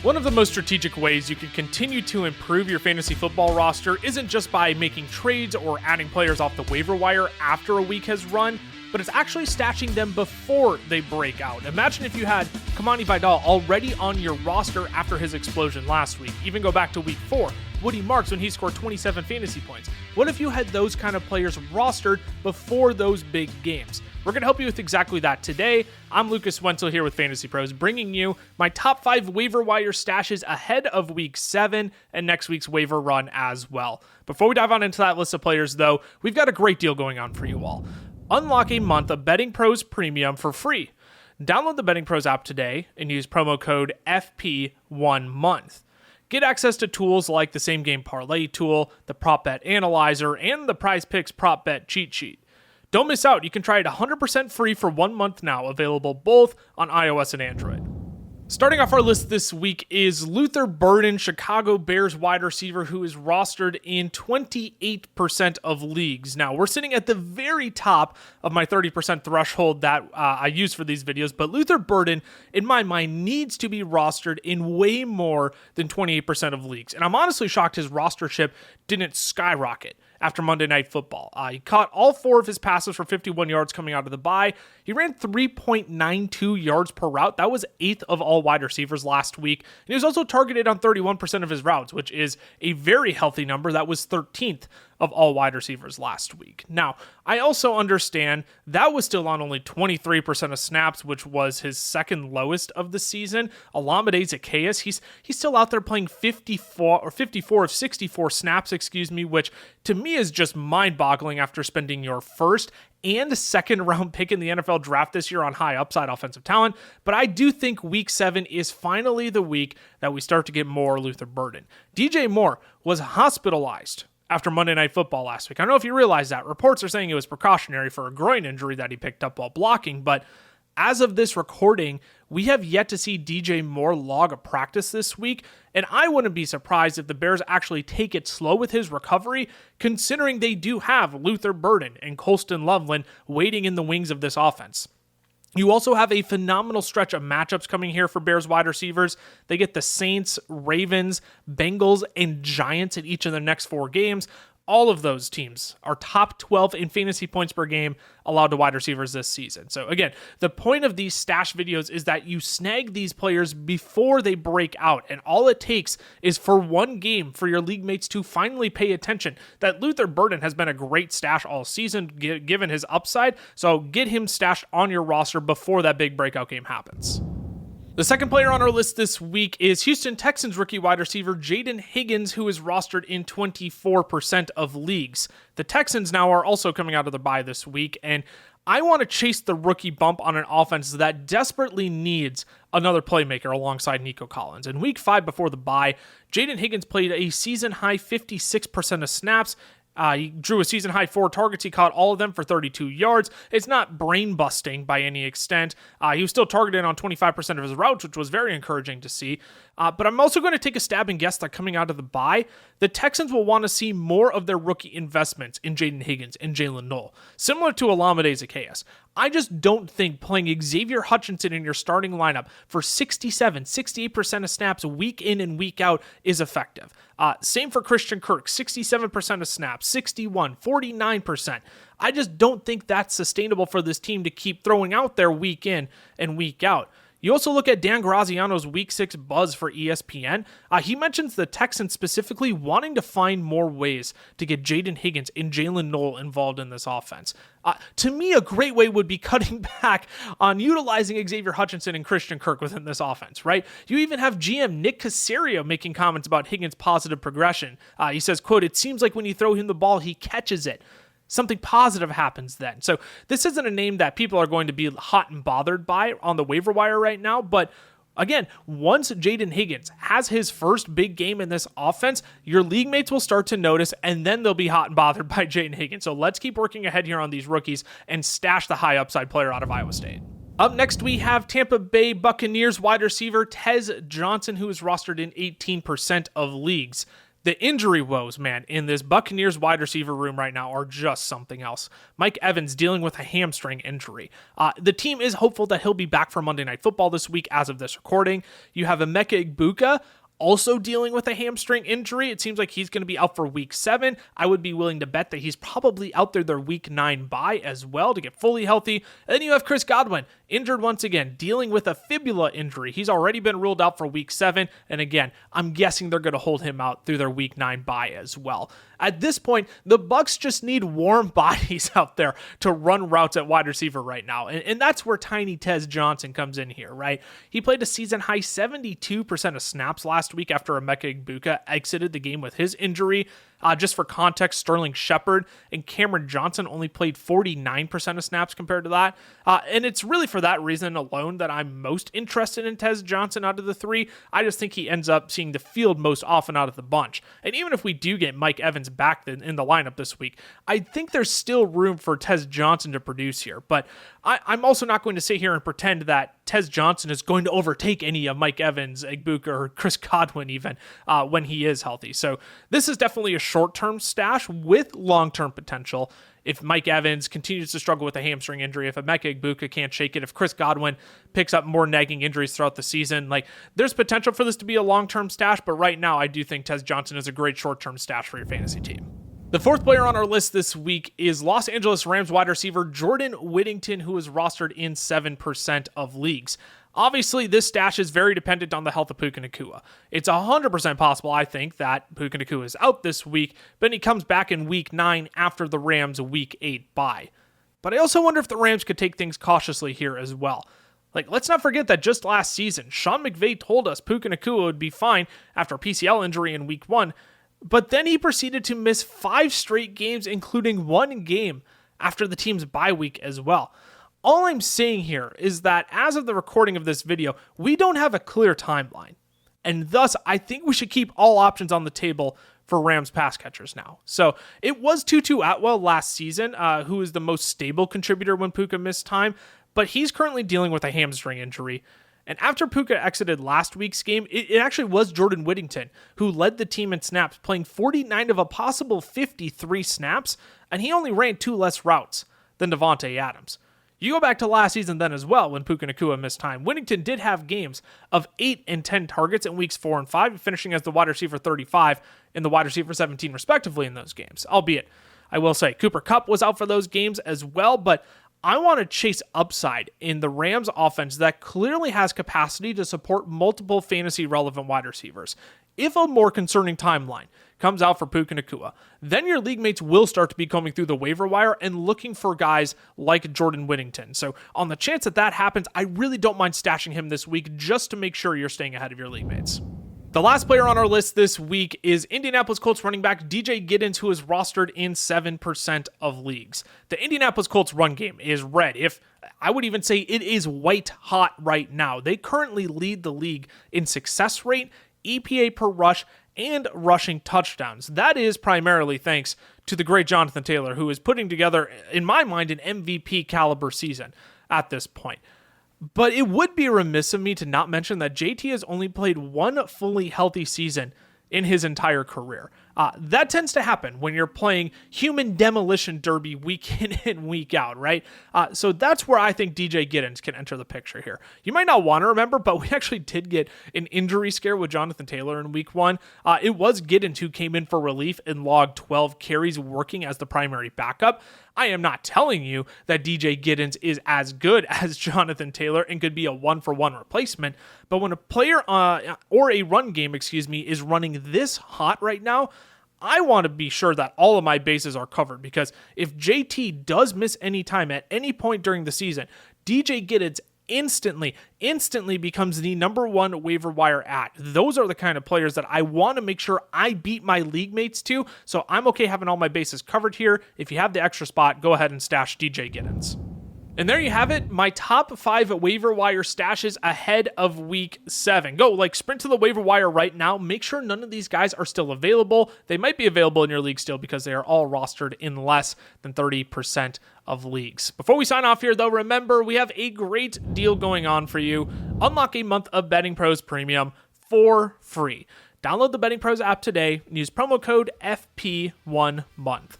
One of the most strategic ways you can continue to improve your fantasy football roster isn't just by making trades or adding players off the waiver wire after a week has run, but it's actually stashing them before they break out. Imagine if you had Kamani Vidal already on your roster after his explosion last week. Even go back to week 4, Woody Marks when he scored 27 fantasy points. What if you had those kind of players rostered before those big games? We're going to help you with exactly that today. I'm Lucas Wencl here with FantasyPros, bringing you my top 5 waiver wire stashes ahead of week 7 and next week's waiver run as well. Before we dive on into that list of players, though, we've got a great deal going on for you all. Unlock a month of Betting Pros Premium for free. Download the Betting Pros app today and use promo code FP1month. Get access to tools like the Same Game Parlay tool, the Prop Bet Analyzer, and the Prize Picks Prop Bet Cheat Sheet. Don't miss out. You can try it 100% free for 1 month now, available both on iOS and Android. Starting off our list this week is Luther Burden, Chicago Bears wide receiver who is rostered in 28% of leagues. Now, we're sitting at the very top of my 30% threshold that I use for these videos, but Luther Burden, in my mind, needs to be rostered in way more than 28% of leagues. And I'm honestly shocked his rostership didn't skyrocket after Monday Night Football. He caught all 4 of his passes for 51 yards coming out of the bye. He ran 3.92 yards per route. That was 8th of all wide receivers last week. And he was also targeted on 31% of his routes, which is a very healthy number. That was 13th of all wide receivers last week. Now, I also understand that was still on only 23% of snaps, which was his second lowest of the season. Olamide Zaccheaus, he's still out there playing 54 of 64 snaps, which to me is just mind-boggling after spending your first and second round pick in the NFL draft this year on high upside offensive talent. But I do think week 7 is finally the week that we start to get more Luther Burden. DJ Moore was hospitalized after Monday Night Football last week. I don't know if you realize that. Reports are saying it was precautionary for a groin injury that he picked up while blocking, but as of this recording, we have yet to see DJ Moore log a practice this week, and I wouldn't be surprised if the Bears actually take it slow with his recovery, considering they do have Luther Burden and Colston Loveland waiting in the wings of this offense. You also have a phenomenal stretch of matchups coming here for Bears wide receivers. They get the Saints, Ravens, Bengals, and Giants in each of their next 4 games. All of those teams are top 12 in fantasy points per game allowed to wide receivers this season. So again, the point of these stash videos is that you snag these players before they break out. And all it takes is for one game for your league mates to finally pay attention that Luther Burden has been a great stash all season given his upside. So get him stashed on your roster before that big breakout game happens. The second player on our list this week is Houston Texans rookie wide receiver Jayden Higgins, who is rostered in 24% of leagues. The Texans now are also coming out of the bye this week, and I want to chase the rookie bump on an offense that desperately needs another playmaker alongside Nico Collins. In week 5 before the bye, Jayden Higgins played a season-high 56% of snaps. He drew a season-high 4 targets. He caught all of them for 32 yards. It's not brain-busting by any extent. He was still targeted on 25% of his routes, which was very encouraging to see. But I'm also going to take a stab and guess that coming out of the bye, the Texans will want to see more of their rookie investments in Jayden Higgins and Jalen Noel, similar to Olamide Zaccheaus. I just don't think playing Xavier Hutchinson in your starting lineup for 68% of snaps week in and week out is effective. Same for Christian Kirk, 67% of snaps, 61, 49%. I just don't think that's sustainable for this team to keep throwing out there week in and week out. You also look at Dan Graziano's Week 6 buzz for ESPN. He mentions the Texans specifically wanting to find more ways to get Jayden Higgins and Jalen Noel involved in this offense. To me, a great way would be cutting back on utilizing Xavier Hutchinson and Christian Kirk within this offense, right? You even have GM Nick Caserio making comments about Higgins' positive progression. He says, quote, "It seems like when you throw him the ball, he catches it. Something positive happens then." So this isn't a name that people are going to be hot and bothered by on the waiver wire right now. But again, once Jayden Higgins has his first big game in this offense, your league mates will start to notice, and then they'll be hot and bothered by Jayden Higgins. So let's keep working ahead here on these rookies and stash the high upside player out of Iowa State. Up next, we have Tampa Bay Buccaneers wide receiver Tez Johnson, who is rostered in 18% of leagues. The injury woes, man, in this Buccaneers wide receiver room right now are just something else. Mike Evans dealing with a hamstring injury. The team is hopeful that he'll be back for Monday Night Football this week as of this recording. You have Emeka Egbuka also dealing with a hamstring injury. It seems like he's going to be out for week 7. I would be willing to bet that he's probably out there their week 9 bye as well to get fully healthy. And then you have Chris Godwin, injured once again, dealing with a fibula injury. He's already been ruled out for week 7. And again, I'm guessing they're going to hold him out through their week 9 bye as well. At this point, the Bucs just need warm bodies out there to run routes at wide receiver right now. And that's where tiny Tez Johnson comes in here, right? He played a season high 72% of snaps last week after Emeka Egbuka exited the game with his injury. Just for context, Sterling Shepard and Cameron Johnson only played 49% of snaps compared to that. And it's really for that reason alone that I'm most interested in Tez Johnson out of the 3. I just think he ends up seeing the field most often out of the bunch. And even if we do get Mike Evans back in the lineup this week, I think there's still room for Tez Johnson to produce here. But I'm also not going to sit here and pretend that Tez Johnson is going to overtake any of Mike Evans, Egbuka, or Chris Godwin even when he is healthy. So this is definitely a short-term stash with long-term potential. If Mike Evans continues to struggle with a hamstring injury, if Emeka Egbuka can't shake it, if Chris Godwin picks up more nagging injuries throughout the season, there's potential for this to be a long-term stash, but right now I do think Tez Johnson is a great short-term stash for your fantasy team. The fourth player on our list this week is Los Angeles Rams wide receiver Jordan Whittington, who is rostered in 7% of leagues. Obviously, this stash is very dependent on the health of Puka Nacua. It's 100% possible, I think, that Puka Nacua is out this week, but he comes back in week 9 after the Rams' week 8 bye. But I also wonder if the Rams could take things cautiously here as well. Let's not forget that just last season, Sean McVay told us Puka Nacua would be fine after a PCL injury in week 1, but then he proceeded to miss 5 straight games, including 1 game after the team's bye week as well. All I'm saying here is that as of the recording of this video, we don't have a clear timeline. And thus, I think we should keep all options on the table for Rams pass catchers now. So it was Tutu Atwell last season, who is the most stable contributor when Puka missed time, but he's currently dealing with a hamstring injury. And after Puka exited last week's game, it actually was Jordan Whittington who led the team in snaps, playing 49 of a possible 53 snaps, and he only ran 2 less routes than Davante Adams. You go back to last season then as well when Puka Nacua missed time. Whittington did have games of 8 and 10 targets in weeks 4 and 5, finishing as the wide receiver 35 and the wide receiver 17 respectively in those games. Albeit, I will say, Cooper Kupp was out for those games as well, but I want to chase upside in the Rams offense that clearly has capacity to support multiple fantasy relevant wide receivers. If a more concerning timeline comes out for Puka Nacua, then your league mates will start to be combing through the waiver wire and looking for guys like Jordan Whittington. So on the chance that happens, I really don't mind stashing him this week just to make sure you're staying ahead of your league mates. The last player on our list this week is Indianapolis Colts running back DJ Giddens, who is rostered in 7% of leagues. The Indianapolis Colts run game is red. If I would even say it is white hot right now. They currently lead the league in success rate, EPA per rush, and rushing touchdowns. That is primarily thanks to the great Jonathan Taylor, who is putting together, in my mind, an MVP caliber season at this point. But it would be remiss of me to not mention that JT has only played 1 fully healthy season in his entire career. That tends to happen when you're playing human demolition derby week in and week out, right? So that's where I think DJ Giddens can enter the picture here. You might not want to remember, but we actually did get an injury scare with Jonathan Taylor in week 1. It was Giddens who came in for relief and logged 12 carries working as the primary backup. I am not telling you that DJ Giddens is as good as Jonathan Taylor and could be a 1-for-1 replacement, but when a player or a run game, is running this hot right now, I want to be sure that all of my bases are covered, because if JT does miss any time at any point during the season, DJ Giddens instantly becomes the number 1 waiver wire ad. Those are the kind of players that I want to make sure I beat my league mates to, so I'm okay having all my bases covered here. If you have the extra spot, go ahead and stash DJ Giddens. And there you have it, my top 5 waiver wire stashes ahead of week 7. Go, sprint to the waiver wire right now. Make sure none of these guys are still available. They might be available in your league still because they are all rostered in less than 30% of leagues. Before we sign off here, though, remember we have a great deal going on for you. Unlock a month of Betting Pros Premium for free. Download the Betting Pros app today and use promo code FP1month.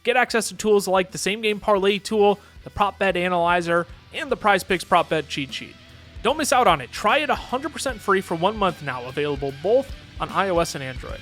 Get access to tools like the Same Game Parlay tool, the Prop Bet Analyzer, and the Prize Picks Prop Bet Cheat Sheet. Don't miss out on it. Try it 100% free for 1 month now, available both on iOS and Android.